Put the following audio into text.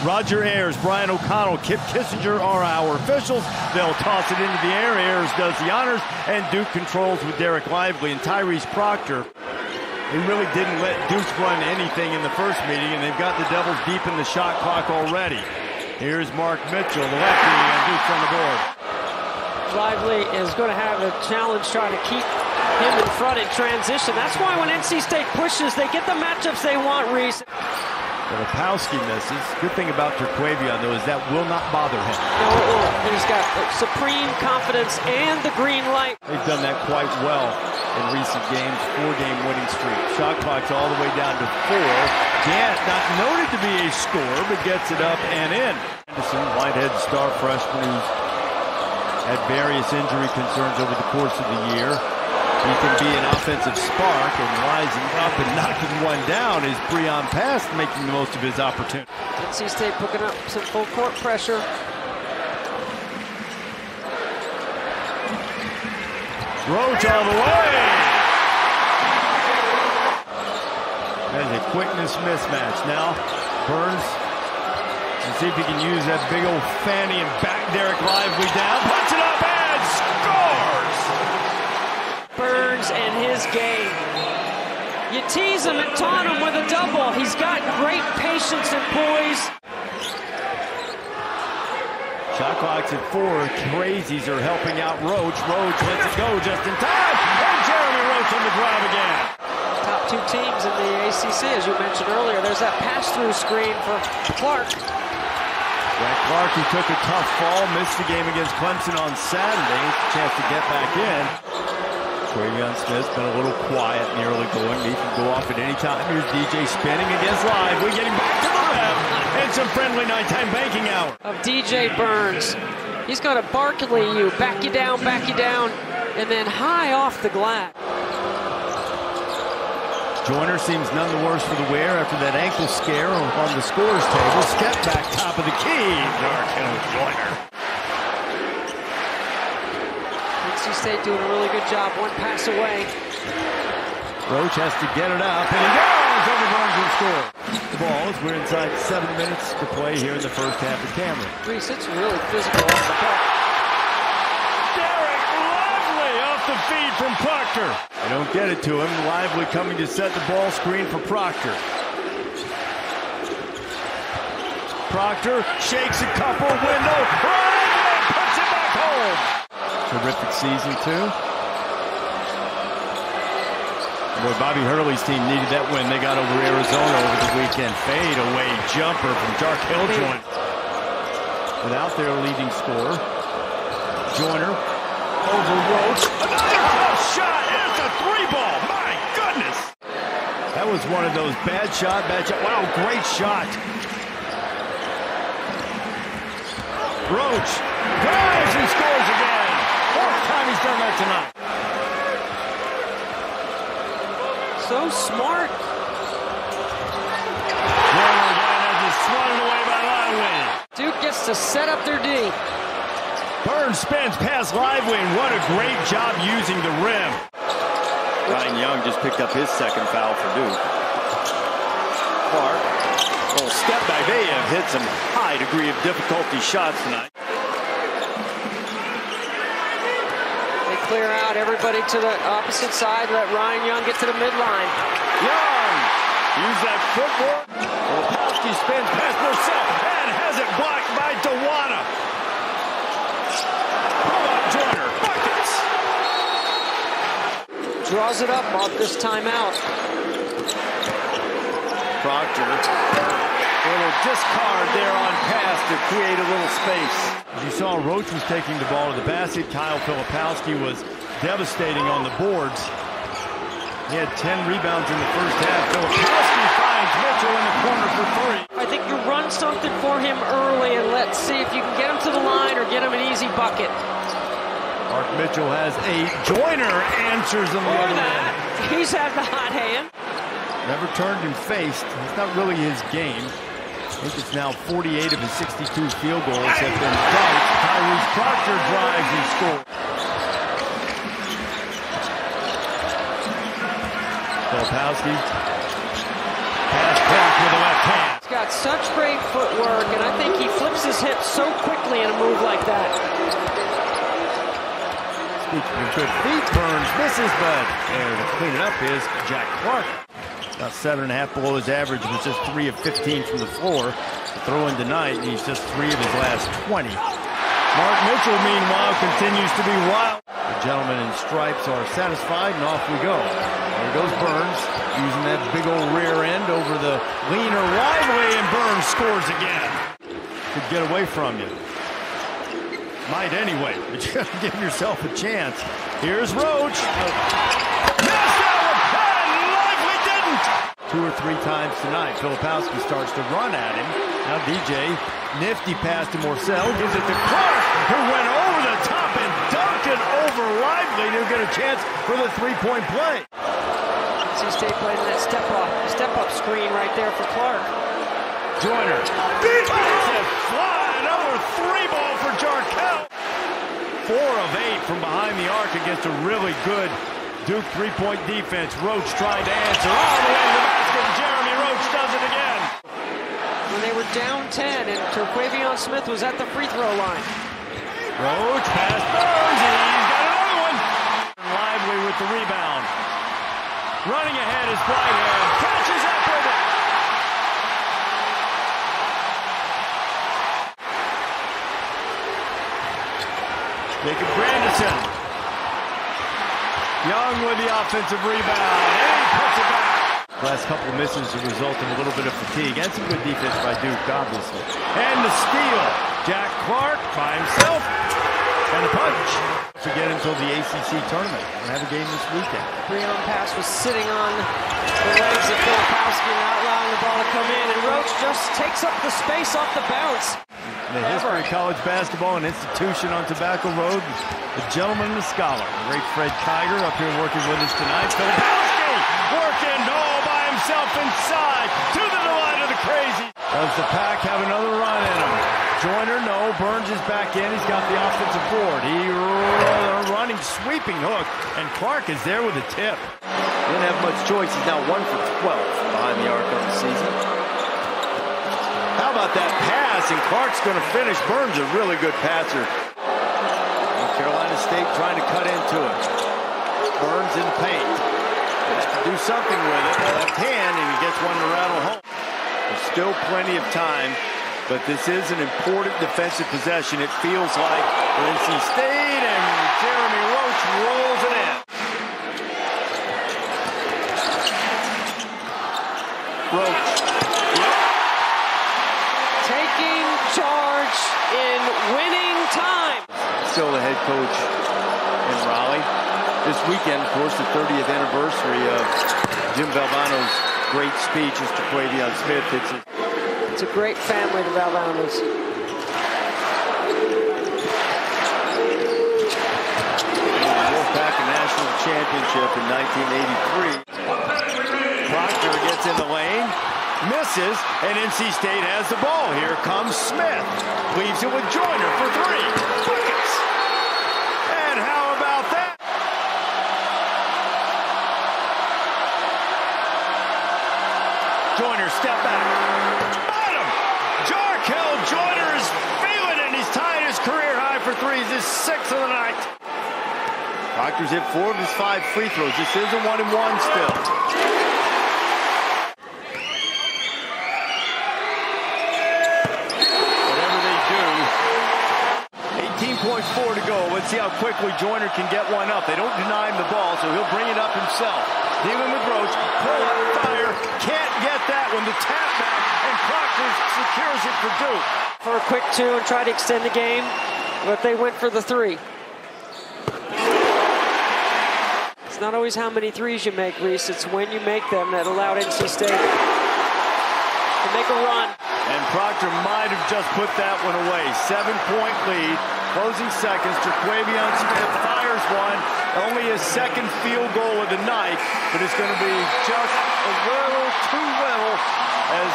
Roger Ayers, Brian O'Connell, Kip Kissinger are our officials. They'll toss it into the air. Ayers does the honors, and Duke controls with Derek Lively and Tyrese Proctor. They really didn't let Duke run anything in the first meeting, and they've got the Devils deep in the shot clock already. Here's Mark Mitchell, the lefty, and Duke's on the board. Lively is going to have a challenge trying to keep him in front in transition. That's why when NC State pushes, they get the matchups they want, Reese. Filipowski misses. Good thing about Terquavion, though, is that will not bother him. No, it won't. He's got supreme confidence and the green light. They've done that quite well in recent games. 4-game winning streak. Shot clock's all the way down to 4. Gant, not noted to be a scorer, but gets it up and in. Anderson, Whitehead star freshman who's had various injury concerns over the course of the year. He can be an offensive spark, and rising up and knocking one down is Breon Pass, making the most of his opportunity. NC State picking up some full court pressure. Roach all the way. There's a quickness mismatch. Now Burns, and see if he can use that big old fanny and back Derek Lively down. Puts it up and scores! Burns and his game. You tease him and taunt him with a double. He's got great patience and poise. Shot clock's at 4. Crazies are helping out Roach. Roach lets it go just in time. And Jeremy Roach on the drive again. Top 2 teams in the ACC, as you mentioned earlier. There's that pass-through screen for Clark. Brett Clark, who took a tough fall, missed the game against Clemson on Saturday. Chance to get back in. Quavion Smith's been a little quiet in the early going. He can go off at any time. Here's DJ spinning against Lively, getting back to the rim. And some friendly nighttime banking hour. Of DJ Burns. He's got a Barkley you. Back you down, and then high off the glass. Joyner seems none the worse for the wear after that ankle scare on the scores table. Step back, top of the key. Darkill Joyner. NC State doing a really good job. One pass away. Roach has to get it up, and he goes over Burns and score. The ball is we're inside 7 minutes to play here in the first half of Cameron. Reese, it's really physical off the puck. Derek Lively off the feed from Proctor. They don't get it to him. Lively coming to set the ball screen for Proctor. Proctor shakes a couple, window, right, puts it back home. Terrific season, too. Boy, Bobby Hurley's team needed that win. They got over Arizona over the weekend. Fade away jumper from Darkill Joyner. Without their leading scorer. Joyner over Roach. Another tough shot. It's a 3-ball. My goodness. That was one of those bad shot. Wow, great shot. Roach drives and scores again. 4th time he's done that tonight. So smart. Joyner again as he's swatted away by Lively. Duke gets to set up their D. Burns spins past Lively, and what a great job using the rim. Ryan Young just picked up his 2nd foul for Duke. Clark, little step back. They have hit some high degree of difficulty shots tonight. Clear out everybody to the opposite side. Let Ryan Young get to the midline. Young, use that footwork. Wolfpack spins past Purcell and has it blocked by Dewana. Pull up Joyner, buckets. Draws it up off this timeout. Proctor, a little discard there on pass to create a little space. As you saw, Roach was taking the ball to the basket. Kyle Filipowski was devastating on the boards. He had 10 rebounds in the first half. Filipowski finds Mitchell in the corner for 3. I think you run something for him early and let's see if you can get him to the line or get him an easy bucket. Mark Mitchell has 8. Joyner answers him the other way. He's had the hot hand. Never turned and faced. It's not really his game. I think it's now 48 of his 62 field goals have been dunked. Tyrese Proctor drives and scores. Filipowski. Pass Clark with the left hand. He's got such great footwork and especially in a move like that. Speaking of good feet, Burns misses, but there to clean it up is Jack Clark. About 7.5 below his average, was just 3 of 15 from the floor. The throw in tonight, and he's just 3 of his last 20. Mark Mitchell, meanwhile, continues to be wild. The gentlemen in stripes are satisfied, and off we go. There goes Burns, using that big old rear end over the leaner Lively, and Burns scores again. Could get away from you. Might anyway, but you gotta give yourself a chance. Here's Roach. Missed that one, and Lively didn't. 2 or 3 times tonight, Filipowski starts to run at him. Now DJ, nifty pass to Morcell, gives it to Clark, who went over the top and dunked it over Lively to get a chance for the 3-point play. NC State playing that step-up screen right there for Clark. Joyner, lets it fly, another 3-ball for Jarkel. 4 of 8 from behind the arc against a really good Duke 3-point defense. Roach trying to answer all the way to the basket. Jeremy Roach does it again. When they were down 10 and Terquavion Smith was at the free throw line. Roach pass Burns, and he's got another one. Lively with the rebound. Running ahead is Whitehead. Catches up with it. Jacob Grandison. Young with the offensive rebound, and he puts it back. Last couple of misses a result of a little bit of fatigue and some good defense by Duke, obviously. And the steal. Jack Clark by himself. And a punch. To get until the ACC tournament. We'll have a game this weekend. Breon pass was sitting on the legs of Filipowski, not allowing the ball to come in. And Roach just takes up the space off the bounce. In the history of college basketball, an institution on Tobacco Road, the gentleman and the scholar. The great Fred Kiger up here working with us tonight. Filipowski working all by himself inside to the delight of the crazy. Does the Pack have another run in him? Joyner, no. Burns is back in. He's got the offensive board. He running, sweeping hook, and Clark is there with a tip. Didn't have much choice. He's now 1 for 12 behind the arc on the season. How about that pass? And Clark's going to finish. Burns a really good passer. North Carolina State trying to cut into it. Burns in paint. Has to do something with it. Left hand, and he gets one to rattle home. There's still plenty of time, but this is an important defensive possession. It feels like for NC State, and Jeremy Roach rolls it in. Roach. Taking charge in winning time. Still the head coach in Raleigh. This weekend, of course, the 30th anniversary of Jim Valvano's great speech as to Terquavion Smith. It's a great family, the Valvanos. Wolfpack a national championship in 1983. Proctor gets in the lane, misses, and NC State has the ball. Here comes Smith. Leaves it with Joyner for 3. Buckets. And how about that? Joyner step back. Bottom. Jarkel Joyner is feeling it, and he's tied his career high for 3s, his 6th of the night. Proctor's hit 4 of his 5 free throws. This is a 1-and-1 still. Whatever they do. 18.4 to go. Let's see how quickly Joyner can get one up. They don't deny him the ball, so he'll bring it up himself. Dealing with Roach. Pull up, fire. Can't get that one. The tap back, and Proctor secures it for Duke. For a quick 2 and try to extend the game, but they went for the 3. It's not always how many 3s you make, Reese. It's when you make them that allowed NC State to make a run. And Proctor might have just put that one away. 7-point lead. Closing seconds. Terquavion Smith fires one. Only his 2nd field goal of the night, but it's going to be just a little too little as